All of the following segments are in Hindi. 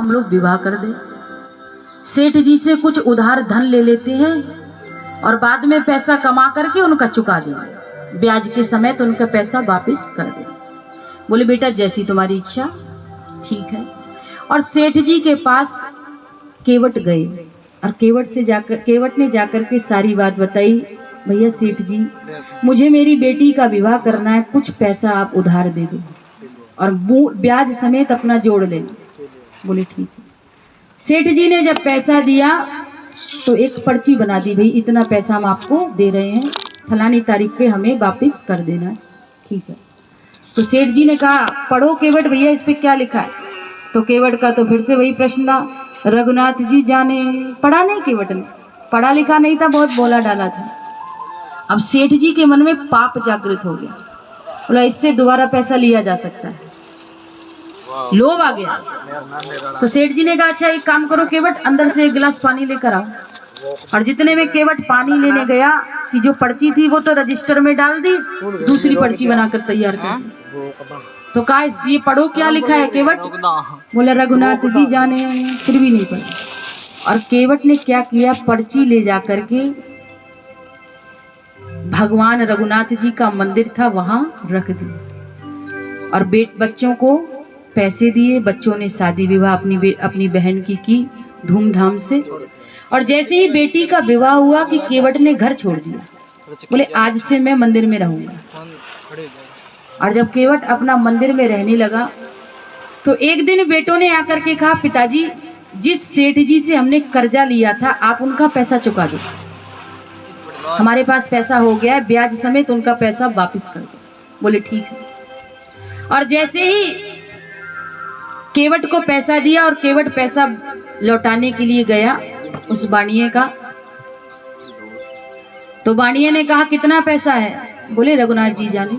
हम लोग विवाह कर दें। सेठ जी से कुछ उधार धन ले लेते हैं और बाद में पैसा कमा करके उनका चुका दें, ब्याज के समय तो उनका पैसा वापस कर दें। बोले बेटा जैसी तुम्हारी इच्छा, ठीक है। और सेठ जी के पास केवट गए और केवट ने जाकर के सारी बात बताई। भैया सेठ जी, मुझे मेरी बेटी का विवाह करना है, कुछ पैसा आप उधार दे दो और ब्याज समेत अपना जोड़ लेना। बोले ठीक है। सेठ जी ने जब पैसा दिया तो एक पर्ची बना दी, भाई इतना पैसा हम आपको दे रहे हैं, फलानी तारीख पे हमें वापस कर देना है, ठीक है। तो सेठ जी ने कहा पढ़ो केवट भैया इस पे क्या लिखा है। तो केवट का तो फिर से वही प्रश्न था, रघुनाथ जी जाने। पढ़ा नहीं, केवट ने पढ़ा लिखा नहीं था, बहुत बोला डाला था। अब सेठ जी के मन में पाप जागृत हो गया, बोला इससे दोबारा पैसा लिया जा सकता है, लोभ आ गया। तो सेठ जी ने कहा अच्छा एक काम करो केवट, अंदर से एक गिलास पानी लेकर आओ। और जितने में केवट पानी लेने गया कि जो पर्ची थी वो तो रजिस्टर में डाल दी, दूसरी पर्ची बनाकर तैयार कर दी। तो कहा ये पढ़ो क्या लिखा है केवट। बोला रघुनाथ जी जाने, फिर भी नहीं पढ़ा। और केवट ने क्या किया, पर्ची ले जा करके भगवान रघुनाथ जी का मंदिर था वहां रख दी और बच्चों को पैसे दिए। बच्चों ने शादी विवाह अपनी बहन की धूमधाम से। और जैसे ही बेटी का विवाह हुआ कि केवट ने घर छोड़ दिया, बोले आज से मैं मंदिर में रहूंगा। और जब केवट अपना मंदिर में रहने लगा तो एक दिन बेटों ने आकर के कहा पिताजी, जिस सेठ जी से हमने कर्जा लिया था आप उनका पैसा चुका दो, हमारे पास पैसा हो गया है, ब्याज समेत उनका पैसा वापस कर दो। बोले ठीक है। और जैसे ही केवट को पैसा दिया और केवट पैसा लौटाने के लिए गया उस बाणिये का, तो बाणिये ने कहा कितना पैसा है। बोले रघुनाथ जी जाने।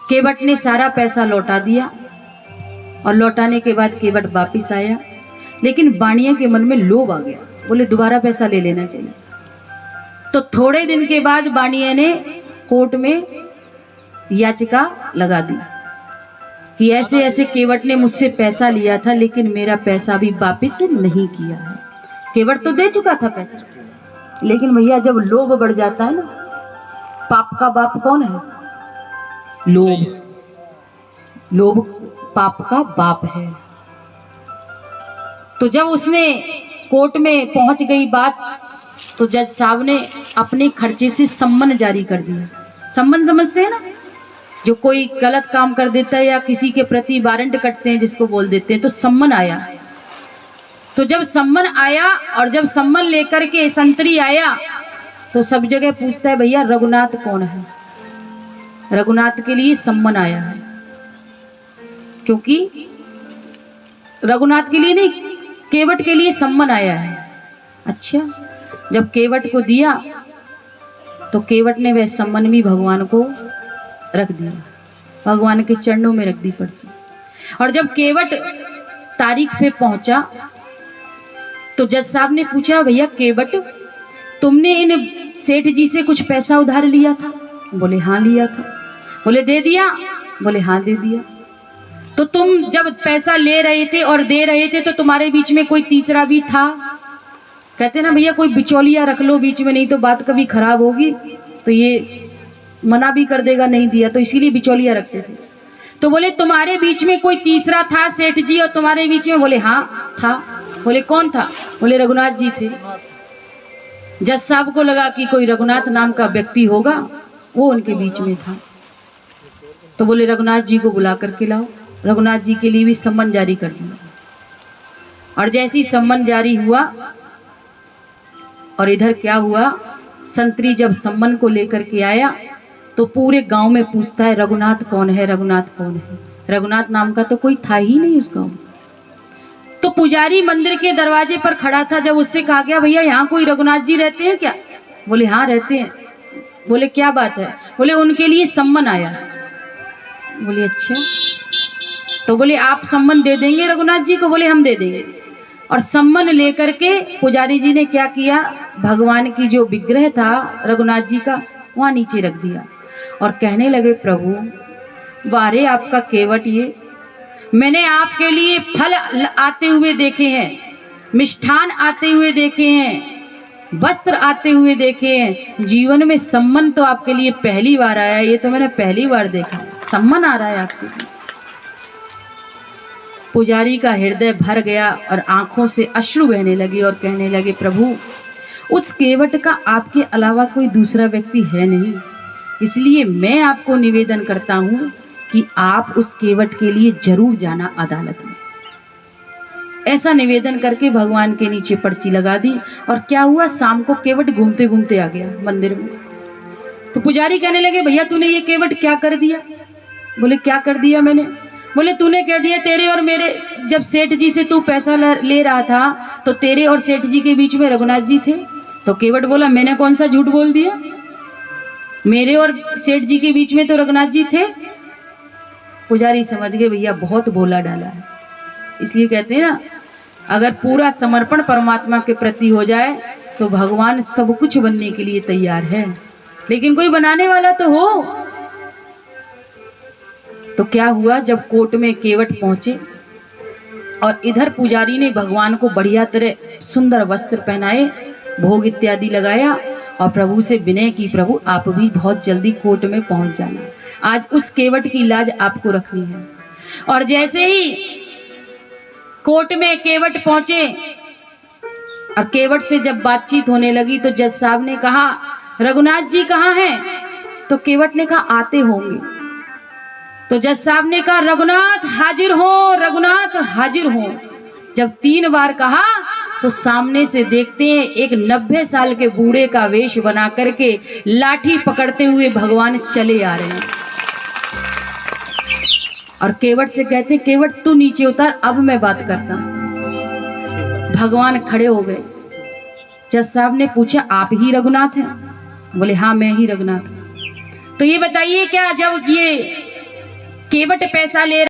केवट ने सारा पैसा लौटा दिया और लौटाने के बाद केवट वापिस आया, लेकिन बाणिये के मन में लोभ आ गया, बोले दोबारा पैसा ले लेना चाहिए। तो थोड़े दिन के बाद बाणिये ने कोर्ट में याचिका लगा दी कि ऐसे ऐसे केवट ने मुझसे पैसा लिया था लेकिन मेरा पैसा भी वापस नहीं किया है। केवट तो दे चुका था पैसा, लेकिन भैया जब लोभ बढ़ जाता है ना, पाप का बाप कौन है? लोभ। लोभ पाप का बाप है। तो जब उसने कोर्ट में पहुंच गई बात, तो जज साहब ने अपने खर्चे से सम्मन जारी कर दिया। सम्मन समझते हैं ना, जो कोई गलत काम कर देता है या किसी के प्रति वारंट कटते हैं जिसको बोल देते हैं, तो सम्मन आया। तो जब सम्मन आया और जब सम्मन लेकर के संतरी आया तो सब जगह पूछता है भैया रघुनाथ कौन है। रघुनाथ के लिए सम्मन आया है, क्योंकि रघुनाथ के लिए नहीं, केवट के लिए सम्मन आया है। अच्छा, जब केवट को दिया तो केवट ने वह सम्मन भी भगवान को रख दिया, भगवान के चरणों में रख दी पर्ची। और जब केवट तारीख पे पहुंचा तो जज साहब ने पूछा भैया केवट, तुमने इन सेठ जी से कुछ पैसा उधार लिया था? बोले हाँ लिया था। बोले दे दिया? बोले हाँ दे दिया। तो तुम जब पैसा ले रहे थे और दे रहे थे तो तुम्हारे बीच में कोई तीसरा भी था? कहते ना भैया कोई बिचौलिया रख लो बीच में, नहीं तो बात कभी खराब होगी तो ये मना भी कर देगा नहीं दिया, तो इसीलिए बिचौलिया रखते थे। तो बोले तुम्हारे बीच में कोई तीसरा था सेठ जी और तुम्हारे बीच में? बोले हाँ था। बोले कौन था? बोले रघुनाथ जी थे। जज साहब को लगा कि कोई रघुनाथ नाम का व्यक्ति होगा, वो उनके बीच में था। तो बोले रघुनाथ जी को बुला करके लाओ। रघुनाथ जी के लिए भी सम्मन जारी कर दिया। और जैसी सम्मन जारी हुआ और इधर क्या हुआ, संतरी जब सम्मन को लेकर के आया तो पूरे गांव में पूछता है रघुनाथ कौन है, रघुनाथ कौन है। रघुनाथ नाम का तो कोई था ही नहीं उस गांव में। तो पुजारी मंदिर के दरवाजे पर खड़ा था, जब उससे कहा गया भैया यहाँ कोई रघुनाथ जी रहते हैं क्या? बोले हाँ रहते हैं। बोले क्या बात है? बोले उनके लिए सम्मन आया। बोले अच्छा। तो बोले आप सम्मन दे देंगे रघुनाथ जी को? बोले हम दे देंगे। और सम्मन लेकर के पुजारी जी ने क्या किया, भगवान की जो विग्रह था रघुनाथ जी का वहाँ नीचे रख दिया और कहने लगे प्रभु वारे आपका केवट ये, मैंने आपके लिए फल आते हुए देखे हैं, मिष्ठान आते हुए देखे हैं, वस्त्र आते हुए देखे हैं। जीवन में सम्मान तो आपके लिए पहली बार आया, ये तो मैंने पहली बार देखा, सम्मान आ रहा है आपके लिए। पुजारी का हृदय भर गया और आंखों से अश्रु बहने लगे और कहने लगे, प्रभु उस केवट का आपके अलावा कोई दूसरा व्यक्ति है नहीं, इसलिए मैं आपको निवेदन करता हूं कि आप उस केवट के लिए जरूर जाना अदालत में। ऐसा निवेदन करके भगवान के नीचे पर्ची लगा दी। और क्या हुआ, शाम को केवट घूमते घूमते आ गया मंदिर में। तो पुजारी कहने लगे, भैया तूने ये केवट क्या कर दिया? बोले क्या कर दिया मैंने? बोले तूने कह दिया तेरे और मेरे, जब सेठ जी से तू पैसा ले रहा था तो तेरे और सेठ जी के बीच में रघुनाथ जी थे। तो केवट बोला, मैंने कौन सा झूठ बोल दिया, मेरे और सेठ जी के बीच में तो रघुनाथ जी थे। पुजारी समझ गए भैया बहुत भोला डाला है। इसलिए कहते हैं ना, अगर पूरा समर्पण परमात्मा के प्रति हो जाए तो भगवान सब कुछ बनने के लिए तैयार है, लेकिन कोई बनाने वाला तो हो। तो क्या हुआ, जब कोर्ट में केवट पहुंचे और इधर पुजारी ने भगवान को बढ़िया तरह सुंदर वस्त्र पहनाए, भोग इत्यादि लगाया और प्रभु से विनय की, प्रभु आप भी बहुत जल्दी कोर्ट में पहुंच जाना, आज उस केवट की लाज आपको रखनी है। और जैसे ही कोर्ट में केवट पहुंचे और केवट से जब बातचीत होने लगी तो जज साहब ने कहा, रघुनाथ जी कहाँ हैं? तो केवट ने कहा, आते होंगे। तो जज साहब ने कहा, रघुनाथ हाजिर हो, रघुनाथ हाजिर हो। जब 3 बार कहा तो सामने से देखते हैं एक 90 साल के बूढ़े का वेश बना करके लाठी पकड़ते हुए भगवान चले आ रहे हैं। और केवट से कहते हैं, केवट तू नीचे उतर, अब मैं बात करता हूं। भगवान खड़े हो गए। जज साहब ने पूछा, आप ही रघुनाथ हैं? बोले हाँ मैं ही रघुनाथ हूं। तो ये बताइए, क्या जब ये केवट पैसा ले